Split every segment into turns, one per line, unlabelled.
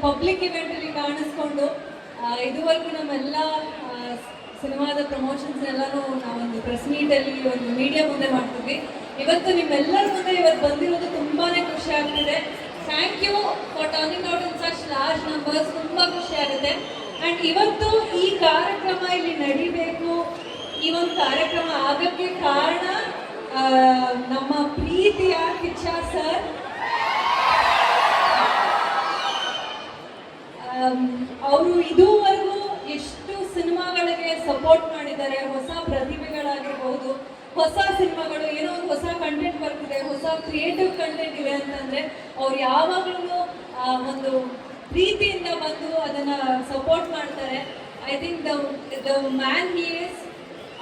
Public ಇವೆಂಟಲ್ಲಿ ಕಾಣಿಸ್ಕೊಂಡು ಇದುವರೆಗೂ ನಮ್ಮೆಲ್ಲ ಸಿನಿಮಾದ ಪ್ರಮೋಷನ್ಸ್ ಎಲ್ಲನೂ ನಾವೊಂದು ಪ್ರೆಸ್ ಮೀಟಲ್ಲಿ ಒಂದು ಮೀಡಿಯಾ ಮುಂದೆ ಮಾಡ್ತಿದ್ವಿ. ಇವತ್ತು ನಿಮ್ಮೆಲ್ಲರ ಮುಂದೆ ಇವತ್ತು ಬಂದಿರೋದು ತುಂಬಾ ಖುಷಿ ಆಗ್ತಿದೆ. Thank you for turning out in such large numbers. ತುಂಬ ಖುಷಿ ಆಗುತ್ತೆ. ಆ್ಯಂಡ್ ಇವತ್ತು ಈ ಕಾರ್ಯಕ್ರಮ ಇಲ್ಲಿ ನಡಿಬೇಕು, ಈ ಒಂದು ಕಾರ್ಯಕ್ರಮ ಆಗೋಕ್ಕೆ ಕಾರಣ ನಮ್ಮ ಪ್ರೀತಿಯ ಕಿಚ್ಚ ಸರ್. ಅವರು ಇದುವರೆಗೂ ಎಷ್ಟು ಸಿನಿಮಾಗಳಿಗೆ ಸಪೋರ್ಟ್ ಮಾಡಿದ್ದಾರೆ. ಹೊಸ ಪ್ರತಿಭೆಗಳಾಗಿರ್ಬೋದು, ಹೊಸ ಸಿನಿಮಾಗಳು, ಏನೋ ಒಂದು ಹೊಸ ಕಂಟೆಂಟ್ ಬರ್ತಿದೆ, ಹೊಸ ಕ್ರಿಯೇಟಿವ್ ಕಂಟೆಂಟ್ ಇದೆ ಅಂತಂದರೆ ಅವ್ರು ಯಾವಾಗಲೂ ಒಂದು ಪ್ರೀತಿಯಿಂದ ಬಂದು ಅದನ್ನು ಸಪೋರ್ಟ್ ಮಾಡ್ತಾರೆ. I think the man he is.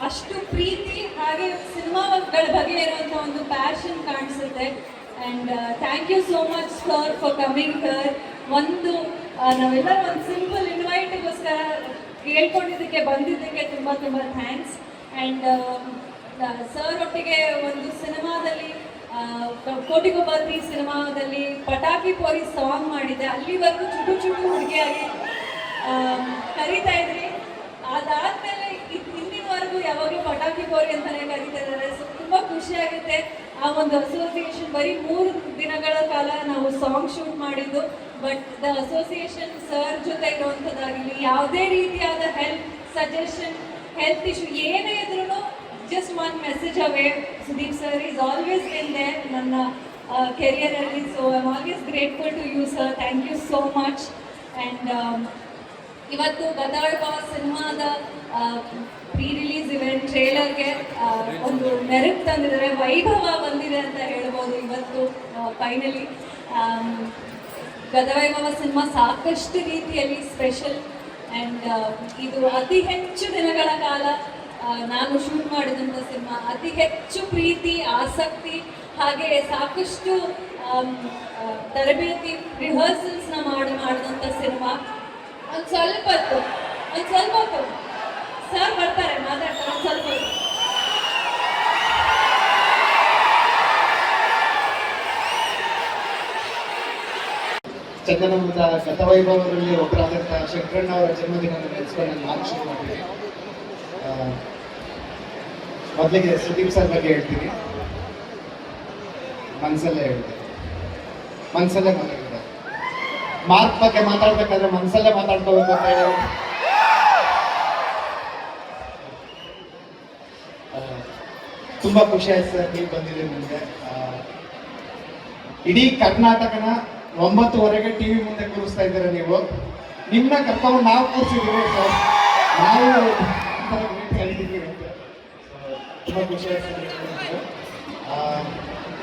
ಅಷ್ಟು ಪ್ರೀತಿ ಹಾಗೆ ಸಿನಿಮಾಗಳ ಬಗ್ಗೆ ಇರುವಂಥ ಒಂದು ಪ್ಯಾಷನ್ ಕಾಣಿಸುತ್ತೆ. And thank you so much sir for coming sir. ಒಂದು ನಾವೆಲ್ಲ ಒಂದು ಸಿಂಪಲ್ ಇನ್ವೈಟಿಗೋಸ್ಕರ ಕೇಳ್ಕೊಂಡಿದ್ದಕ್ಕೆ ಬಂದಿದ್ದಕ್ಕೆ ತುಂಬ ತುಂಬ ಥ್ಯಾಂಕ್ಸ್. ಆ್ಯಂಡ್ ಸರ್ ಒಟ್ಟಿಗೆ ಒಂದು ಸಿನಿಮಾದಲ್ಲಿ ಕೋಟಿಗೊಬ್ಬ ಸಿನಿಮಾದಲ್ಲಿ ಪಟಾಕಿ ಪೋರಿ ಸಾಂಗ್ ಮಾಡಿದ್ದೆ. ಅಲ್ಲಿವರೆಗೂ ಚುಟು ಚುಟು ಹುಡುಗಿಯಾಗಿ ಕರೀತಾ ಇದ್ರಿ. ಅದಾದಮೇಲೆ ಇಂದಿನವರೆಗೂ ಯಾವಾಗಲೂ ಪಟಾಕಿ ಪೋರಿ ಅಂತಲೇ ಕರೀತಾ ಇದ್ದಾರೆ. ಸೊ ತುಂಬ ಖುಷಿಯಾಗುತ್ತೆ. ಆ ಒಂದು ಅಸೋಸಿಯೇಷನ್ ಬರೀ 3 ದಿನಗಳ ಕಾಲ ನಾವು ಸಾಂಗ್ ಶೂಟ್ ಮಾಡಿದ್ದು. ಬಟ್ ದ ಅಸೋಸಿಯೇಷನ್ ಸರ್ ಜೊತೆ ಇರುವಂಥದ್ದಾಗಲಿ, ಯಾವುದೇ ರೀತಿಯಾದ ಹೆಲ್ಪ್ ಸಜೆಷನ್, ಹೆಲ್ತ್ ಇಶ್ಯೂ ಏನೇ ಇದ್ರೂ just one message away. Sudeep sir is always been there ನನ್ನ ಕೆರಿಯರಲ್ಲಿ. So I am always grateful to you sir. Thank you so much. And ಇವತ್ತು ಗದಾಳ್ವ ಸಿನಿಮಾದ ಪ್ರೀ ರಿಲೀಸ್ ಇವೆಂಟ್ ಟ್ರೇಲರ್ಗೆ ಒಂದು ಮೆರುಗು ತಂದಿದ್ದಾರೆ, ವೈಭವ ಬಂದಿದೆ ಅಂತ ಹೇಳ್ಬೋದು. ಇವತ್ತು ಫೈನಲಿ ಗದವೈಭವ ಸಿನಿಮಾ ಸಾಕಷ್ಟು ರೀತಿಯಲ್ಲಿ ಸ್ಪೆಷಲ್. ಆ್ಯಂಡ್ ಇದು ಅತಿ ಹೆಚ್ಚು ದಿನಗಳ ಕಾಲ ನಾನು ಶೂಟ್ ಮಾಡಿದಂಥ ಸಿನಿಮಾ. ಅತಿ ಹೆಚ್ಚು ಪ್ರೀತಿ, ಆಸಕ್ತಿ, ಹಾಗೆ ಸಾಕಷ್ಟು ತರಬೇತಿ, ರಿಹರ್ಸಲ್ಸ್ನ ಮಾಡಿದಂಥ ಸಿನಿಮಾ. ಒಂದು ಸ್ವಲ್ಪ ಹೊತ್ತು ಸರ್ ಬರ್ತಾರೆ, ಮಾತಾಡ್ತಾರೆ. ಒಂದು ಸ್ವಲ್ಪ
ಚಂದನಮೃತ ಗತವೈಭವರಲ್ಲಿ ಒಬ್ಬರಾದಂಥ ಶಂಕರಣ್ಣ ಅವರ ಜನ್ಮದಿನ ನೆನೆಸ್ಕೊಂಡು ನಾನು ಮಾತು ಶುರು ಮಾಡಿದ್ದೀನಿ. ಮೊದಲಿಗೆ ಸುದೀಪ್ ಸರ್ ಬಗ್ಗೆ ಹೇಳ್ತೀನಿ. ಮನಸ್ಸಲ್ಲೇ ಮಾತಾಡಿದೆ. ಮಾರ್ಕ್ ಬಗ್ಗೆ ಮಾತಾಡ್ಬೇಕಾದ್ರೆ ಮನಸ್ಸಲ್ಲೇ ಮಾತಾಡ್ಕೋಬೇಕು ಅಂತ ಹೇಳಿ ತುಂಬ ಖುಷಿ ಆಯ್ತು ಸರ್ ನೀವು ಬಂದಿದ್ದೀರಿ. ನನಗೆ ಇಡೀ ಕರ್ನಾಟಕನ 9:30ಗೆ ಟಿವಿ ಮುಂದೆ ಕೂರಿಸ್ತಾ ಇದ್ದೀರ ನೀವು. ನಿಮ್ಮನ್ನ ಕರ್ಕೊಂಡು ನಾವು ಕೂರಿಸಿದ್ದೀವಿ ಸರ್. ನಾವು ತುಂಬ ಖುಷಿ ಆಯ್ತು.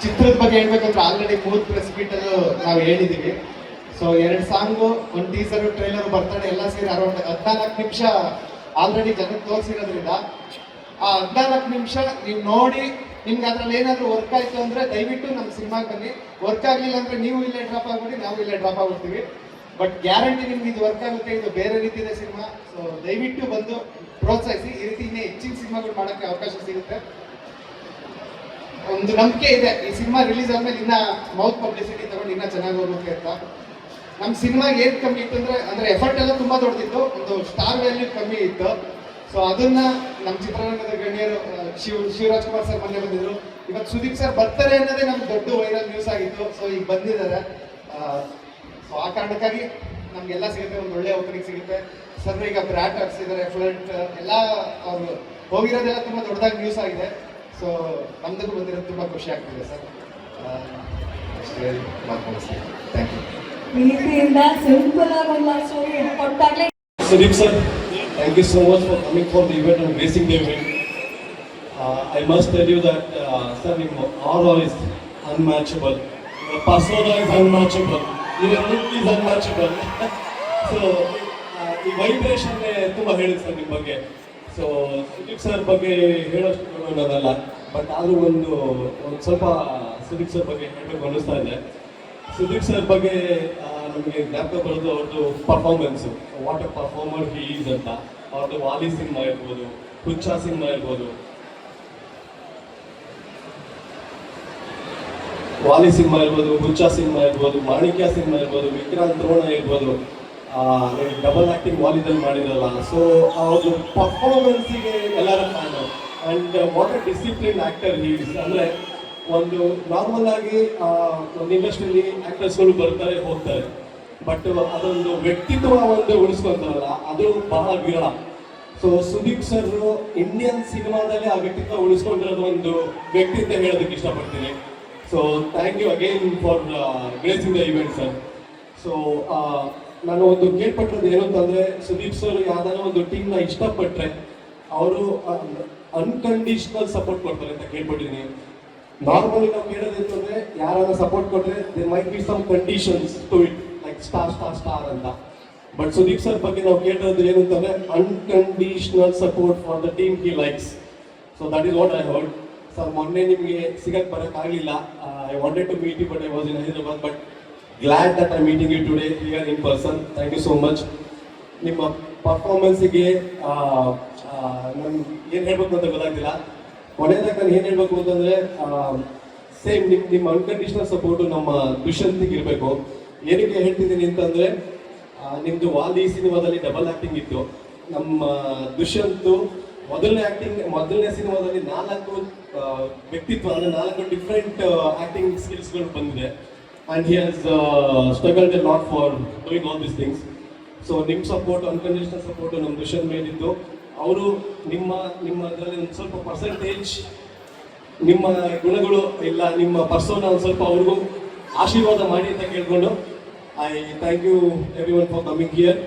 ಚಿತ್ರದ ಬಗ್ಗೆ ಹೇಳ್ಬೇಕಂದ್ರೆ ಆಲ್ರೆಡಿ 3 ಪ್ರೆಸ್ ಮೀಟಲ್ಲೂ ನಾವು ಹೇಳಿದ್ದೀವಿ. So 2 song, 1 teaser, trailer, birthday ಎಲ್ಲ ಸೇರಿ ಅರೌಂಡ್ 14 ನಿಮಿಷ ಆಲ್ರೆಡಿ ಜನಕ್ಕೆ ತೋರಿಸಿರೋದ್ರಿಂದ ಆ 14 ನಿಮಿಷ ನೀವು ನೋಡಿ ನಿಮ್ಗೆ ಅದ್ರಲ್ಲಿ ಏನಾದರೂ ವರ್ಕ್ ಆಯಿತು ಅಂದರೆ ದಯವಿಟ್ಟು ನಮ್ಮ ಸಿನಿಮಾಗೆ ಬನ್ನಿ. ವರ್ಕ್ ಆಗಲಿಲ್ಲ ಅಂದರೆ ನೀವು ಇಲ್ಲೇ ಡ್ರಾಪ್ ಆಗ್ಬಿಡಿ, ನಾವು ಇಲ್ಲೇ ಡ್ರಾಪ್ ಆಗ್ಬಿಡ್ತೀವಿ. ಬಟ್ ಗ್ಯಾರಂಟಿ ನಿಮ್ಗೆ ಇದು ವರ್ಕ್ ಆಗುತ್ತೆ. ಇದು ಬೇರೆ ರೀತಿಯ ಸಿನಿಮಾ. ಸೊ ದಯವಿಟ್ಟು ಬಂದು ಪ್ರೋತ್ಸಾಹಿಸಿ. ಈ ರೀತಿ ಇನ್ನೇ ಹೆಚ್ಚಿನ ಸಿನಿಮಾಗಳು ಮಾಡೋಕ್ಕೆ ಅವಕಾಶ ಸಿಗುತ್ತೆ. ಒಂದು ನಂಬಿಕೆ ಇದೆ, ಈ ಸಿನಿಮಾ ರಿಲೀಸ್ ಆದ್ಮೇಲೆ ಇನ್ನ ಮೌತ್ ಪಬ್ಲಿಸಿಟಿ ತಗೊಂಡು ಇನ್ನೂ ಚೆನ್ನಾಗಿ ಹೋಗುತ್ತೆ ಅಂತ. ನಮ್ಮ ಸಿನಿಮಾಗೆ ಏನು ಕಮ್ಮಿ ಇತ್ತು ಅಂದರೆ ಎಫರ್ಟ್ ಎಲ್ಲ ತುಂಬ ದೊಡ್ಡದಿತ್ತು, ಒಂದು ಸ್ಟಾರ್ ವ್ಯಾಲ್ಯೂ ಕಮ್ಮಿ ಇತ್ತು. ಸೊ ಅದನ್ನ ನಮ್ಮ ಚಿತ್ರರಂಗದ ಗಣ್ಯರು ಶಿವರಾಜ್ ಕುಮಾರ್ ಸರ್ ಮೊನ್ನೆ ಬಂದಿದ್ರು. ಇವತ್ತು ಸುದೀಪ್ ಸರ್ ಬರ್ತಾರೆ ಅನ್ನೋದೇ ನಮ್ಗೆ ದೊಡ್ಡ ವೈರಲ್ ನ್ಯೂಸ್ ಆಗಿತ್ತು. ಸೊ ಈಗ ಬಂದಿದ್ದಾರೆ. ಸೊ ಆ ಕಾರಣಕ್ಕಾಗಿ ನಮಗೆಲ್ಲ ಸಿಗುತ್ತೆ, ಒಂದು ಒಳ್ಳೆ ಓಪನಿಂಗ್ ಸಿಗುತ್ತೆ. ಸರ್ ಈಗ ಬ್ರ್ಯಾಂಡ್ ಹಾಕ್ಸಿದ್ದಾರೆ, ಫ್ಲಂಟ್ ಎಲ್ಲ ಅವರು ಹೋಗಿರೋದೆಲ್ಲ ತುಂಬ ದೊಡ್ಡದಾಗಿ ನ್ಯೂಸ್ ಆಗಿದೆ. ಸೊ ನಮ್ದಕ್ಕೂ ಬಂದಿರೋದು ತುಂಬ ಖುಷಿ ಆಗ್ತಿದೆ ಸರ್. ಅಷ್ಟೇ ಮಾತಾಡ್ತೀನಿ. Thank you.
ಪ್ರೀತಿಯಿಂದ ಸಿಂಪಲ್ ಆಗಿ ಸ್ಟೋರಿ ಕೊಟ್ಟಾಗಲೇ
Sudeep sir, thank you so much for coming for the event and gracing the event. I must tell you that sir, your aura is unmatchable. Your persona is unmatchable. Your look is unmatchable. So, ಈ vibration ತುಂಬ ಹೇಳಿದೆ sir ನಿಮ್ಮ ಬಗ್ಗೆ. So Sudeep sir ಬಗ್ಗೆ ಹೇಳೋಷ್ಟು ಅನ್ನೋದಲ್ಲ, but ಆದರೂ ಒಂದು ಸ್ವಲ್ಪ Sudeep sir ಬಗ್ಗೆ ಹೇಳಬೇಕು ಅನ್ನಿಸ್ತಾ ಇದೆ. ಸುದೀಪ್ ಸರ್ ಬಗ್ಗೆ ನಮಗೆ ಜ್ಞಾಪಕ ಬರೋದು ಅವ್ರದ್ದು performance, what A performer he is ಅಂತ. ಅವ್ರದ್ದು ವಾಲಿ ಸಿನಿಮಾ ಇರ್ಬೋದು, ಹುಚ್ಚ ಸಿನಿಮಾ ಇರ್ಬೋದು, ವಾಲಿ ಸಿನಿಮಾ ಇರ್ಬೋದು, ಹುಚ್ಚ ಸಿನಿಮಾ ಇರ್ಬೋದು, ಮಾಣಿಕ್ಯ ಸಿನಿಮಾ ಇರ್ಬೋದು, ವಿಕ್ರಾಂತ್ ರೋಣ ಇರ್ಬೋದು, ಡಬಲ್ ಆ್ಯಕ್ಟಿಂಗ್ ವಾಲಿದಲ್ಲಿ ಮಾಡಿರಲ್ಲ. ಸೊ ಅವ್ರದ್ದು ಪರ್ಫಾರ್ಮೆನ್ಸಿಗೆ ಎಲ್ಲರ fan. And what a discipline actor he's. ಅಂದರೆ ಒಂದು ನಾರ್ಮಲ್ ಆಗಿ ಒಂದು ಇಂಡಸ್ಟ್ರಿಯಲ್ಲಿ ಆ್ಯಕ್ಟರ್ಸ್ಗಳು ಬರ್ತಾರೆ ಹೋಗ್ತಾರೆ, ಬಟ್ ಅದೊಂದು ವ್ಯಕ್ತಿತ್ವ ಒಂದು ಉಳಿಸ್ಕೊಂತಾರಲ್ಲ, ಅದು ಬಹಳ ವಿರಳ. ಸೊ ಸುದೀಪ್ ಸರ್ ಇಂಡಿಯನ್ ಸಿನಿಮಾದಲ್ಲಿ ಆ ವ್ಯಕ್ತಿತ್ವ ಉಳಿಸ್ಕೊಂಡಿರೋದು ಒಂದು ವ್ಯಕ್ತಿ ಅಂತ ಹೇಳೋದಕ್ಕೆ ಇಷ್ಟಪಡ್ತೀನಿ. So thank you again for gracing the event sir. So ನಾನು ಒಂದು ಕೇಳ್ಪಟ್ಟಿರೋದು ಏನು ಅಂತಂದರೆ, ಸುದೀಪ್ ಸರ್ ಯಾವ್ದಾರ ಒಂದು ಟೀಮ್ನ ಇಷ್ಟಪಟ್ಟರೆ ಅವರು ಅನ್ಕಂಡೀಷನಲ್ ಸಪೋರ್ಟ್ ಕೊಡ್ತಾರೆ ಅಂತ ಕೇಳ್ಪಟ್ಟಿದ್ದೀನಿ. ನಾರ್ಮಲಿ ನಾವು ಕೇಳೋದು ಅಂತಂದರೆ ಯಾರನ್ನ ಸಪೋರ್ಟ್ ಕೊಟ್ಟರೆ there might be some conditions to it, like star star star ಅಂತ. ಬಟ್ ಸುದೀಪ್ ಸರ್ ಬಗ್ಗೆ ನಾವು ಕೇಳಿರೋದು ಏನು ಅಂತಂದರೆ unconditional support for the team he likes. So that is what I heard. Sir ಮೊನ್ನೆ ನಿಮಗೆ ಸಿಗಕ್ಕೆ ಬರೋಕ್ಕಾಗಲಿಲ್ಲ. I wanted to meet you but I was in Hyderabad. But glad that I meeting you today here in person. Thank you so much. ನಿಮ್ಮ ಪರ್ಫಾರ್ಮೆನ್ಸಿಗೆ ನಾನು ಏನು ಹೇಳಬೇಕು ಅಂತ ಗೊತ್ತಾಗ್ತಿಲ್ಲ. ಕೊನೆಯದಾಗ ನಾನು ಏನು ಹೇಳಬೇಕು ಅಂತಂದರೆ, ಸೇಮ್ ನಿಮ್ಮ ಅನ್ಕಂಡೀಷನಲ್ ಸಪೋರ್ಟು ನಮ್ಮ ದುಷ್ಯಂತಿಗೆ ಇರಬೇಕು. ಏನಕ್ಕೆ ಹೇಳ್ತಿದ್ದೀನಿ ಅಂತಂದರೆ, ನಿಮ್ಮದು ವಾಲಿ ಸಿನಿಮಾದಲ್ಲಿ ಡಬಲ್ ಆ್ಯಕ್ಟಿಂಗ್ ಇತ್ತು. ನಮ್ಮ ದುಷ್ಯಂತು ಮೊದಲನೇ ಸಿನಿಮಾದಲ್ಲಿ 4 ವ್ಯಕ್ತಿತ್ವ, ಅಂದರೆ 4 ಡಿಫ್ರೆಂಟ್ ಆ್ಯಕ್ಟಿಂಗ್ ಸ್ಕಿಲ್ಸ್ಗಳು ಬಂದಿದೆ. And he has struggled A lot for doing all these things. So ನಿಮ್ಮ ಸಪೋರ್ಟ್, ಅನ್ಕಂಡೀಷನಲ್ ಸಪೋರ್ಟು ನಮ್ಮ ದುಷ್ಯಂತ್ ಮೇಲಿದ್ದು. ಅವರು ನಿಮ್ಮ ಅದರಲ್ಲಿ ಒಂದು ಸ್ವಲ್ಪ ಪರ್ಸೆಂಟೇಜ್ ನಿಮ್ಮ ಗುಣಗಳು ಇಲ್ಲ, ನಿಮ್ಮ ಪರ್ಸೋನ ಒಂದು ಸ್ವಲ್ಪ ಅವ್ರಿಗೂ ಆಶೀರ್ವಾದ ಮಾಡಿ ಅಂತ ಕೇಳ್ಕೊಂಡು, I thank you everyone for coming here.